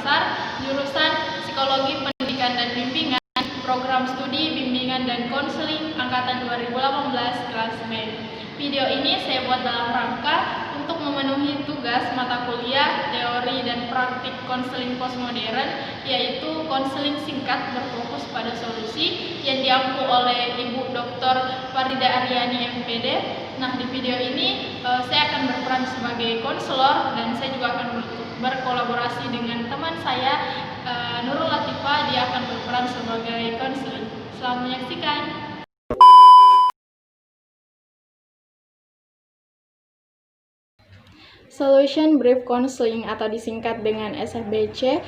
Makassar, jurusan Psikologi Pendidikan dan Bimbingan, program studi bimbingan dan konseling angkatan 2018 kelas B. Video ini saya buat dalam rangka untuk memenuhi tugas mata kuliah teori dan praktik konseling postmodern, yaitu konseling singkat berfokus pada solusi yang diampu oleh Ibu Dr. Farida Aryani MPD. Nah, di video ini saya akan berperan sebagai konselor dan saya juga akan berkolaborasi dengan teman saya Nurul Latifah. Dia akan berperan sebagai konselor. Selamat menyaksikan. Solution Brief Counseling atau disingkat dengan SFBC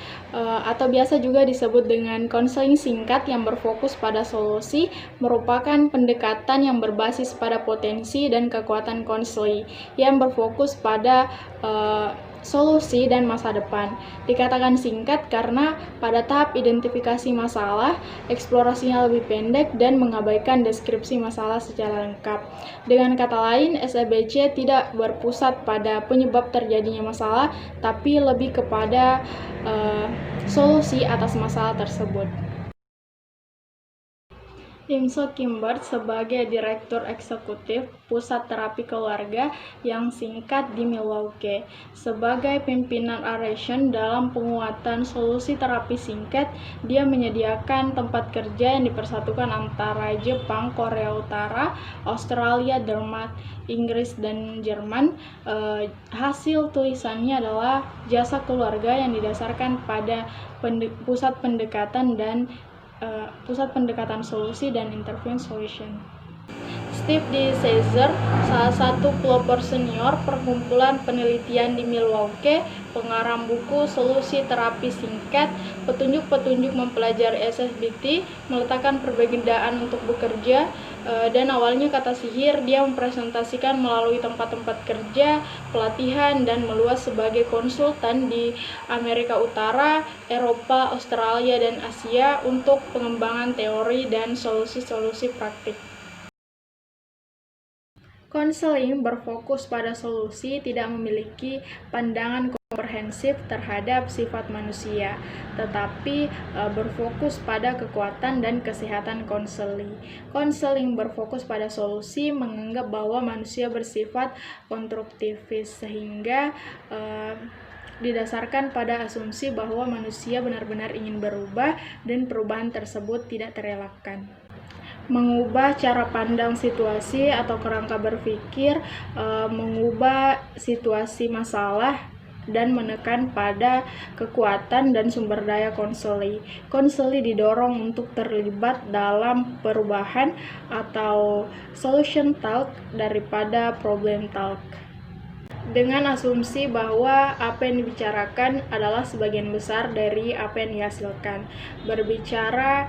atau biasa juga disebut dengan konseling singkat yang berfokus pada solusi, merupakan pendekatan yang berbasis pada potensi dan kekuatan konseling yang berfokus pada solusi dan masa depan. Dikatakan singkat karena pada tahap identifikasi masalah, eksplorasinya lebih pendek dan mengabaikan deskripsi masalah secara lengkap. Dengan kata lain, SFBC tidak berpusat pada penyebab terjadinya masalah, tapi lebih kepada solusi atas masalah tersebut. Imso Kimbert sebagai Direktur Eksekutif Pusat Terapi Keluarga yang singkat di Milwaukee. Sebagai pimpinan Aration dalam penguatan solusi terapi singkat, dia menyediakan tempat kerja yang dipersatukan antara Jepang, Korea Utara, Australia, Denmark, Inggris, dan Jerman. Hasil tulisannya adalah jasa keluarga yang didasarkan pada pusat pendekatan solusi dan intervene solution. Steve D. Caesar, salah satu pelopor senior perkumpulan penelitian di Milwaukee, pengarang buku Solusi Terapi Singkat, petunjuk-petunjuk mempelajari SFBT, meletakkan perbedaan untuk bekerja, dan awalnya kata sihir dia mempresentasikan melalui tempat-tempat kerja, pelatihan, dan meluas sebagai konsultan di Amerika Utara, Eropa, Australia, dan Asia untuk pengembangan teori dan solusi-solusi praktik. Konseling berfokus pada solusi, tidak memiliki pandangan komprehensif terhadap sifat manusia, tetapi berfokus pada kekuatan dan kesehatan konseling. Konseling berfokus pada solusi, menganggap bahwa manusia bersifat konstruktivis, sehingga didasarkan pada asumsi bahwa manusia benar-benar ingin berubah dan perubahan tersebut tidak terelakkan. Mengubah cara pandang situasi atau kerangka berpikir, mengubah situasi masalah, dan menekan pada kekuatan dan sumber daya konseli. Konseli didorong untuk terlibat dalam perubahan atau solution talk daripada problem talk, dengan asumsi bahwa apa yang dibicarakan adalah sebagian besar dari apa yang dihasilkan. Berbicara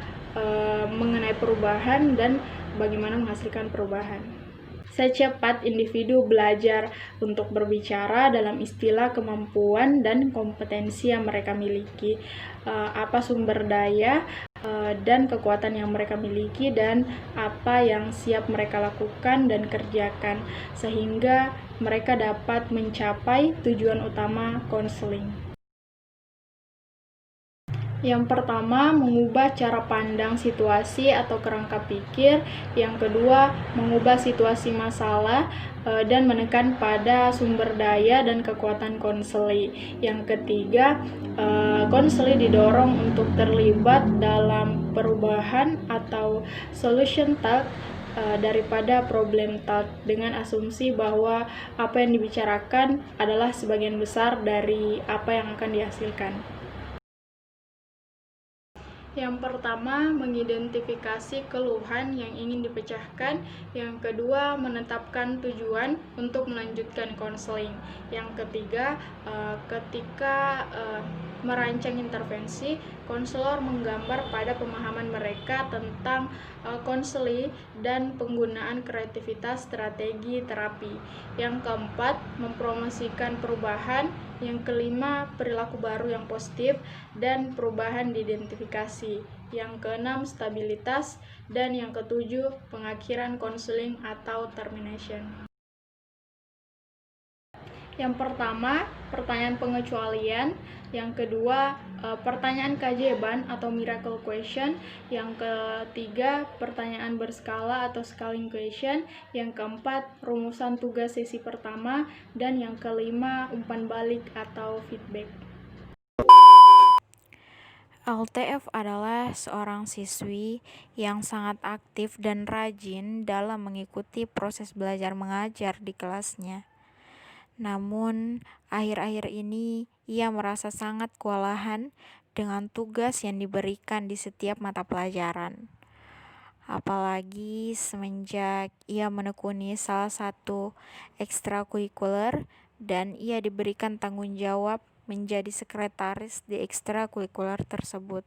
mengenai perubahan dan bagaimana menghasilkan perubahan. Secepat individu belajar untuk berbicara dalam istilah kemampuan dan kompetensi yang mereka miliki, apa sumber daya dan kekuatan yang mereka miliki, dan apa yang siap mereka lakukan dan kerjakan, sehingga mereka dapat mencapai tujuan utama konseling. Yang pertama, mengubah cara pandang situasi atau kerangka pikir. Yang kedua, mengubah situasi masalah dan menekan pada sumber daya dan kekuatan konseli. Yang ketiga, konseli didorong untuk terlibat dalam perubahan atau solution talk daripada problem talk, dengan asumsi bahwa apa yang dibicarakan adalah sebagian besar dari apa yang akan dihasilkan. Yang pertama, mengidentifikasi keluhan yang ingin dipecahkan. Yang kedua, menetapkan tujuan untuk melanjutkan konseling. Yang ketiga, ketika merancang intervensi, konselor menggambar pada pemahaman mereka tentang konseling dan penggunaan kreativitas strategi terapi. Yang keempat, mempromosikan perubahan. Yang kelima, perilaku baru yang positif dan perubahan diidentifikasi. Yang keenam, stabilitas. Dan yang ketujuh, pengakhiran konseling atau termination. Yang pertama, pertanyaan pengecualian. Yang kedua, pertanyaan keajaiban atau miracle question. Yang ketiga, pertanyaan berskala atau scaling question. Yang keempat, rumusan tugas sesi pertama. Dan yang kelima, umpan balik atau feedback. LTF adalah seorang siswi yang sangat aktif dan rajin dalam mengikuti proses belajar mengajar di kelasnya. Namun, akhir-akhir ini ia merasa sangat kewalahan dengan tugas yang diberikan di setiap mata pelajaran. Apalagi semenjak ia menekuni salah satu ekstrakurikuler dan ia diberikan tanggung jawab menjadi sekretaris di ekstrakurikuler tersebut.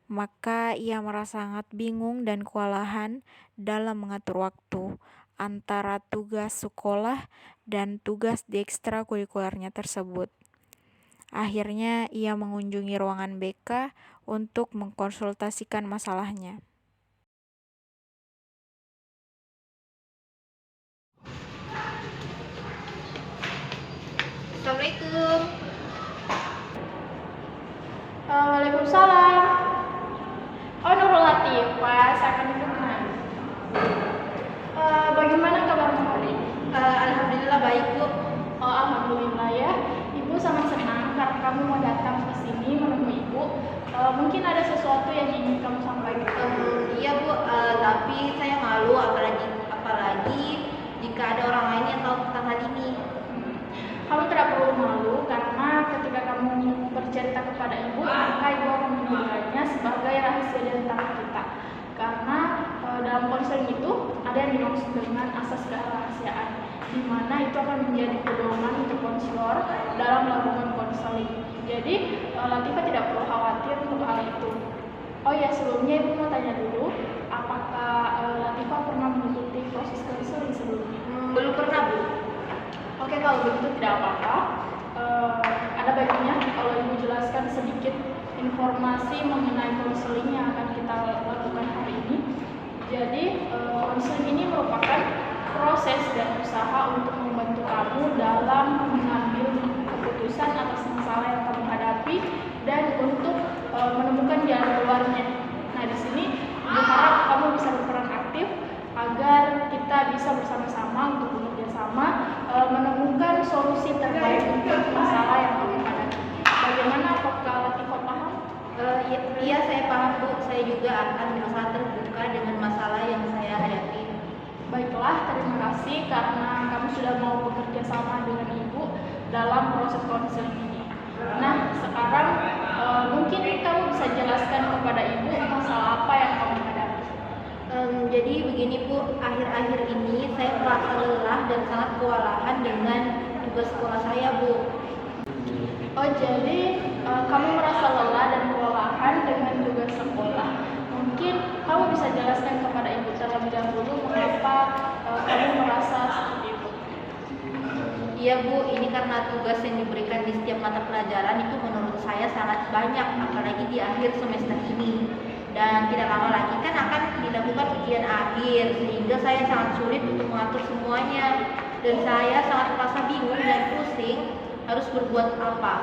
Maka ia merasa sangat bingung dan kewalahan dalam mengatur waktu antara tugas sekolah dan tugas di ekstrakurikulernya tersebut. Akhirnya ia mengunjungi ruangan BK untuk mengkonsultasikan masalahnya. Assalamualaikum. Waalaikumsalam. Oh, Nurul Latifah, saya akan duduk. Bagaimana kabarmu hari ini? Alhamdulillah baik, Bu. Oh, alhamdulillah ya. Ibu sangat senang karena kamu mau datang ke sini menemui Ibu. Mungkin ada sesuatu yang ingin kamu sampaikan. Iya, Bu. Tapi saya malu apalagi jika ada orang lain yang tahu tentang hal ini. Kamu tidak perlu malu karena ketika kamu bercerita kepada Ibu, maka Ibu akan menjadikannya sebagai rahasia di antara kita. Karena dalam konseling itu ada yang dimaksud dengan asas kerahasiaan, di mana itu akan menjadi pedoman untuk konselor dalam melakukan konseling. Jadi Latifah tidak perlu khawatir untuk hal itu. Oh ya, sebelumnya Ibu mau tanya dulu, apakah Latifah pernah mengikuti proses konseling sebelumnya? Belum pernah, Bu. Oke, kalau begitu tidak apa-apa. Ada baiknya kalau Ibu jelaskan sedikit informasi mengenai konseling yang akan kita lakukan hari ini. Jadi, konseling ini merupakan proses dan usaha untuk membantu kamu dalam mengambil keputusan atas masalah yang kamu hadapi dan untuk menemukan jalan keluarnya. Nah, di sini Ibu harap kamu bisa berperan aktif agar kita bisa bersama-sama untuk bekerja sama menemukan solusi terbaik untuk masalah yang kamu hadapi. Bagaimana, apakah Latifah paham? Iya, saya paham, Bu. Saya juga akan berusaha terbuka dengan masalah yang saya hadapi. Baiklah, terima kasih karena kamu sudah mau bekerja sama dengan Ibu dalam proses konseling ini. Nah, sekarang mungkin kamu bisa jelaskan kepada Ibu masalah apa yang kamu hadapi. Jadi begini, Bu, akhir-akhir ini saya merasa lelah dan sangat kewalahan dengan tugas sekolah saya, Bu. Oh, jadi kamu merasa lelah dan kewalahan dengan tugas sekolah. Mungkin kamu bisa jelaskan kepada Ibu terlebih dahulu mengapa kamu merasa seperti itu. Iya, Bu, ini karena tugas yang diberikan di setiap mata pelajaran itu menurut saya sangat banyak, apalagi di akhir semester ini. Dan tidak lama lagi kan akan dilakukan ujian akhir, sehingga saya sangat sulit untuk mengatur semuanya. Dan saya sangat merasa bingung dan pusing harus berbuat apa.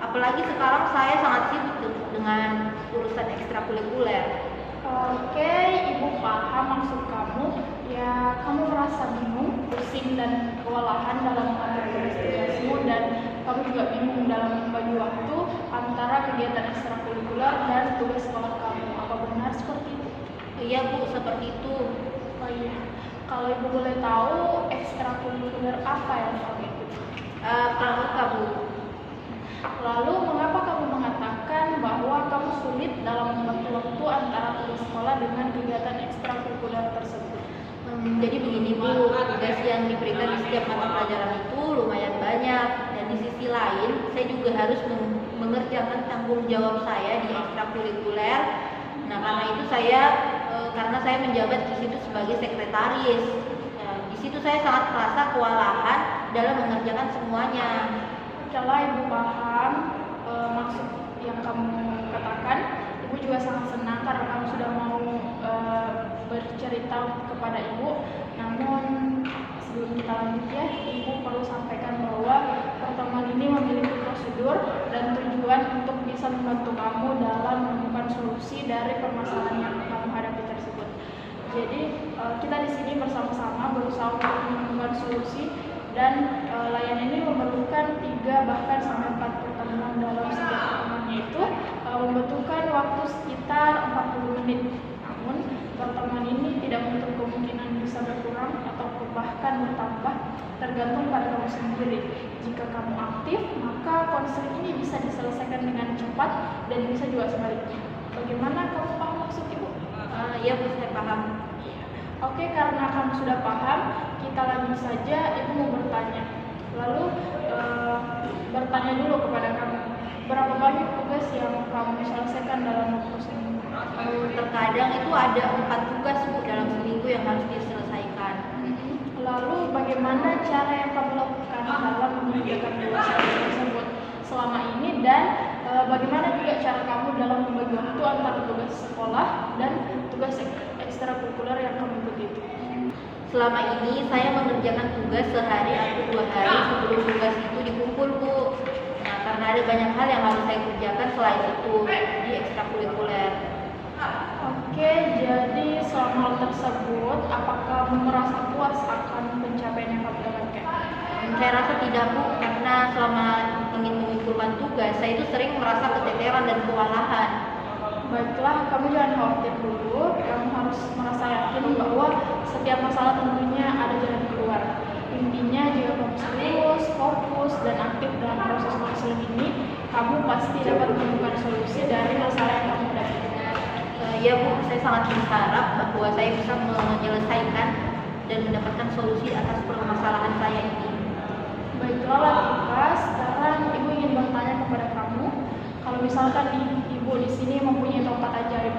Apalagi sekarang saya sangat sibuk dengan urusan ekstrakurikuler. Oke, Ibu paham maksud kamu. Ya, kamu merasa bingung, pusing, dan kewalahan dalam mengatur tugas-tugasmu, dan kamu juga bingung dalam membagi waktu antara kegiatan ekstrakurikuler dan tugas sekolah kamu. Apa benar seperti itu? Iya, Bu, seperti itu. Oh iya, kalau Ibu boleh tahu ekstrakurikuler apa yang kamu ikuti? Pramuka, Bu. Lalu mengapa kamu mengatakan bahwa kamu sulit dalam membagi waktu antara tugas sekolah dengan kegiatan ekstrakurikuler tersebut? Jadi begini, Bu, tugas yang diberikan di setiap mata pelajaran itu lumayan banyak, dan di sisi lain saya juga harus mengerjakan tanggung jawab saya di ekstrakurikuler. Nah, karena saya menjabat di situ sebagai sekretaris. Nah, di situ saya sangat merasa kewalahan dalam mengerjakan semuanya. Kalau Ibu paham maksud yang kamu katakan, Ibu juga sangat senang karena kamu sudah mau bercerita kepada Ibu. Namun sebelum kita lanjut ya, Ibu perlu sampaikan bahwa pertemuan ini memiliki prosedur dan tujuan untuk bisa membantu kamu dalam menemukan solusi dari permasalahan yang kamu hadapi tersebut. Jadi kita di sini bersama-sama berusaha untuk menemukan solusi, dan layanan ini memerlukan 3 bahkan sampai 4 pertemuan dalam setiap pertemuannya itu membutuhkan waktu sekitar 40 menit. Namun pertemuan ini tidak menutup kemungkinan bisa berkurang atau bahkan bertambah, tergantung pada kamu sendiri. Jika kamu aktif, maka konseling ini bisa diselesaikan dengan cepat dan bisa juga sebaliknya. Bagaimana, kamu paham maksud Ibu? Iya Bu, saya paham. Oke, karena kamu sudah paham, kita lanjut saja. Ibu mau bertanya. Lalu bertanya dulu kepada kamu, berapa banyak tugas yang kamu selesaikan dalam waktu seminggu? Terkadang itu ada 4 tugas Bu dalam seminggu yang harus diselesaikan. Lalu bagaimana cara yang kamu lakukan dalam mengerjakan tugas tersebut selama ini, dan bagaimana juga cara kamu dalam membagi waktu antara tugas sekolah dan tugas ekstrakurikuler yang kamu ikuti itu? Selama ini saya mengerjakan tugas sehari atau 2 hari sebelum tugas itu dikumpul Bu. Nah, karena ada banyak hal yang harus saya kerjakan selain itu di ekstrakurikuler. Oke, jadi selama hal tersebut, apakah kamu merasa puas akan pencapaian yang kamu dapatkan? Saya rasa tidak Bu, karena selama ingin mengumpulkan tugas, saya itu sering merasa keteteran dan kewalahan. Baiklah, kamu jangan khawatir dulu. Kamu harus merasa yakin bahwa setiap masalah tentunya ada jalan keluar. Intinya, jika kamu serius, fokus, dan aktif dalam proses konseling ini, kamu pasti dapat menemukan solusi dari masalah yang kamu hadapi. Ya Bu, saya sangat berharap bahwa saya bisa menyelesaikan dan mendapatkan solusi atas permasalahan saya ini. Baiklah Latifah, sekarang Ibu ingin bertanya kepada kamu, kalau misalkan nih, Ibu di sini mempunyai tongkat ajaib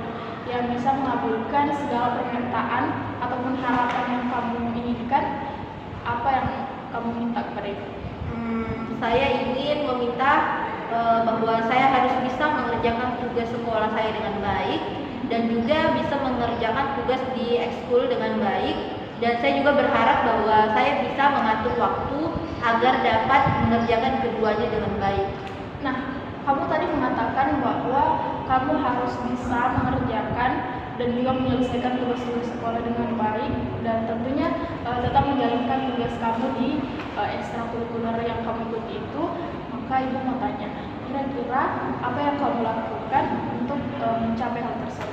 yang bisa mengabulkan segala permintaan ataupun harapan yang kamu inginkan, apa yang kamu minta kepada Ibu? Saya ingin meminta bahwa saya harus bisa mengerjakan tugas sekolah saya dengan baik, dan juga bisa mengerjakan tugas di ekskul dengan baik, dan saya juga berharap bahwa saya bisa mengatur waktu agar dapat mengerjakan keduanya dengan baik. Nah, kamu tadi mengatakan bahwa kamu harus bisa mengerjakan dan juga menyelesaikan tugas-tugas sekolah dengan baik, dan tentunya tetap menjalankan tugas kamu di ekstrakurikuler yang kamu ikuti itu. Maka Ibu mau tanya, kira-kira apa yang kamu lakukan untuk mencapai hal tersebut?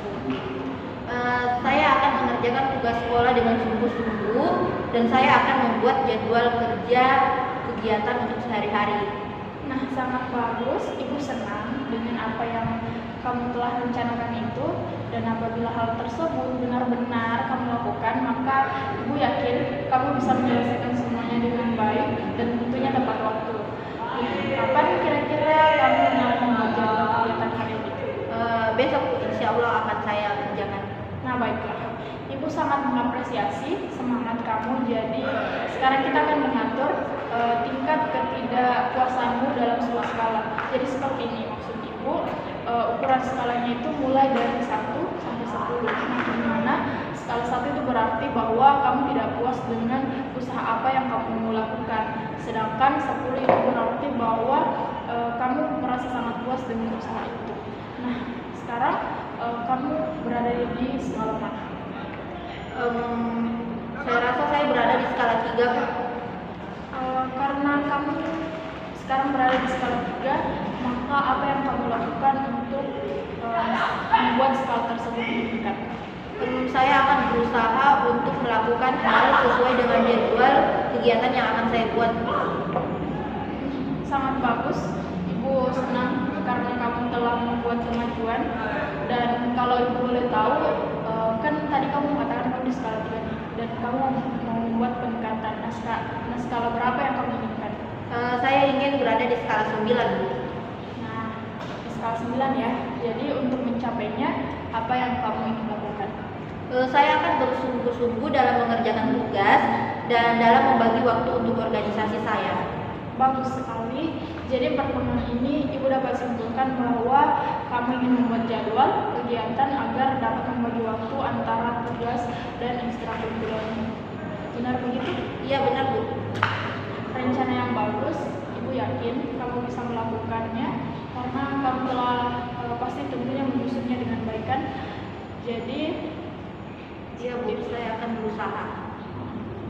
Saya akan mengerjakan tugas sekolah dengan sungguh-sungguh, dan saya akan membuat jadwal kerja kegiatan untuk sehari-hari. Nah, sangat bagus. Ibu senang dengan apa yang kamu telah rencanakan itu, dan apabila hal tersebut benar-benar kamu lakukan, maka Ibu yakin kamu bisa menyelesaikan semuanya dengan baik dan tentunya tepat waktu. Kapan kira-kira kamu mau membuat jadwal kegiatan hari ini? Besok insya Allah akan saya kerjakan. Nah, baiklah. Ibu sangat mengapresiasi semangat kamu. Jadi sekarang kita akan mengatur tingkat ketidakpuasanmu dalam sebuah skala. Jadi seperti ini maksud Ibu, ukuran skalanya itu mulai dari 1 sampai 10. Nah, dimana skala 1 itu berarti bahwa kamu tidak puas dengan usaha apa yang kamu lakukan. Sedangkan 10 itu berarti bahwa kamu merasa sangat puas dengan usaha itu. Nah, sekarang kamu berada di skala mana? Saya rasa saya berada di skala 3 Bu. Karena kamu sekarang berada di skala 3, maka apa yang kamu lakukan untuk membuat skala tersebut meningkat? Saya akan berusaha untuk melakukan hal sesuai dengan jadwal kegiatan yang akan saya buat. Sangat bagus. Ibu senang karena kamu telah membuat kemajuan. Dan kalau Ibu boleh tahu, kan tadi kamu mengatakan kamu di skala 3 nih, dan kamu mau membuat peningkatan. Nah, skala berapa yang kamu inginkan? Saya ingin berada di skala 9 Bu. Nah, di skala 9 ya. Jadi untuk mencapainya, apa yang kamu ingin lakukan? Saya akan bersungguh-sungguh dalam mengerjakan tugas dan dalam membagi waktu untuk organisasi saya. Bagus sekali. Jadi pertemuan ini Ibu dapat simpulkan bahwa kamu ingin membuat jadwal kegiatan agar dapat membagi waktu antara tugas dan ekstrakurikulernya. Benar begitu? Iya benar Bu. Rencana yang bagus, Ibu yakin kamu bisa melakukannya karena kamu telah pasti tentunya menyusunnya dengan baik kan? Jadi, Iya Bu, saya akan berusaha.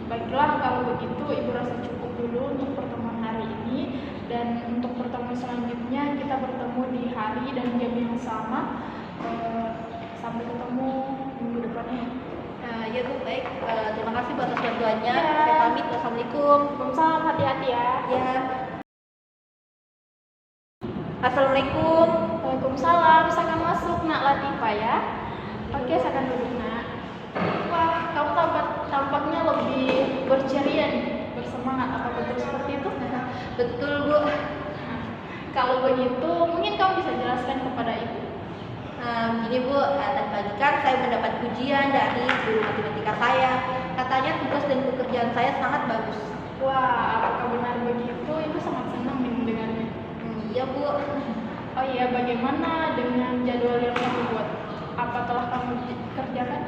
baiklah kalau begitu Ibu rasa cukup dulu untuk pertemuan hari ini, dan untuk pertemuan selanjutnya kita bertemu di hari dan jam yang sama. Sampai ketemu minggu depannya. Ya Bu, baik. Terima kasih Bu atas bantuannya. Ya. Saya pamit. Wassalamualaikum. Waalaikumsalam, hati-hati ya. Ya. Assalamualaikum. Waalaikumsalam, silakan masuk Nak Latifah ya. Oke, silakan duduk Nak. Wah, kamu tampaknya lebih berceria nih, bersemangat. Apa betul seperti itu? Betul Bu. Kalau begitu, mungkin kamu bisa jelaskan kepada Ibu. Gini Bu, tadi pagi kan saya mendapat pujian dari guru matematika saya. Katanya tugas dan pekerjaan saya sangat bagus. Wah, apakah benar begitu? Ibu sangat senang mendengarnya. Iya Bu. Oh iya, bagaimana dengan jadwal yang kamu buat? Apa telah kamu kerjakan?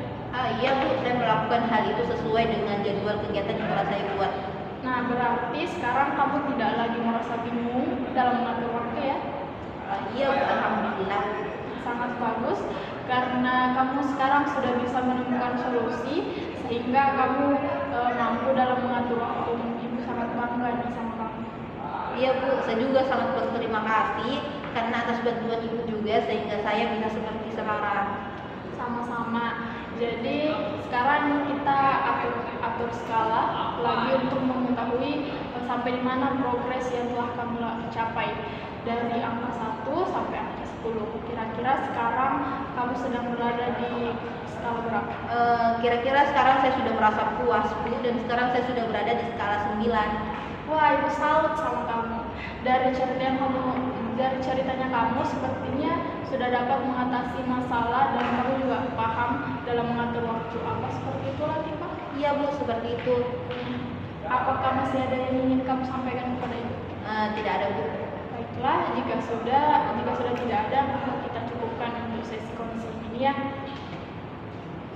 Iya Bu, saya melakukan hal itu sesuai dengan jadwal kegiatan yang telah saya buat. Nah, berarti sekarang kamu tidak lagi merasa bingung dalam mengatur waktu ya? Iya Bu, alhamdulillah. Sangat bagus, karena kamu sekarang sudah bisa menemukan solusi sehingga kamu mampu dalam mengatur waktu. Ibu sangat bangga nih sama kamu. Iya Bu, saya juga sangat berterima kasih karena atas bantuan Ibu juga sehingga saya bisa seperti sekarang. Sama-sama. Jadi sekarang kita atur skala lagi untuk mengetahui sampai di mana progres yang telah kamu capai dari angka 1 sampai angka 10. Kira-kira sekarang kamu sedang berada di skala berapa? Kira-kira sekarang saya sudah merasa puas Bu, dan sekarang saya sudah berada di skala 9. Wah, Ibu salut sama kamu. Dari ceritanya kamu sepertinya sudah dapat mengatasi masalah dan kamu juga paham dalam mengatur waktu. Apa seperti itu Latifah? Iya Bu, seperti itu. Apakah masih ada yang ingin kamu sampaikan kepada Ibu? Tidak ada Bu. Baiklah, jika sudah tidak ada, maka kita cukupkan untuk sesi konseling ini ya.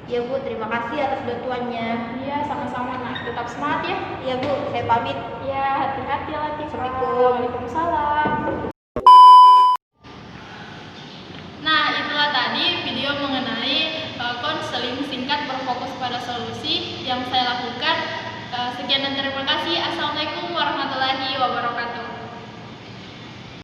Iya Bu, terima kasih atas bantuannya. Iya, sama-sama Nak. Tetap semangat ya. Iya Bu, saya pamit. Iya, hati-hati Latifah. Assalamualaikum. Waalaikumsalam. Nah, itulah tadi video mengenai konseling singkat berfokus pada solusi yang saya lakukan. Sekian dan terima kasih.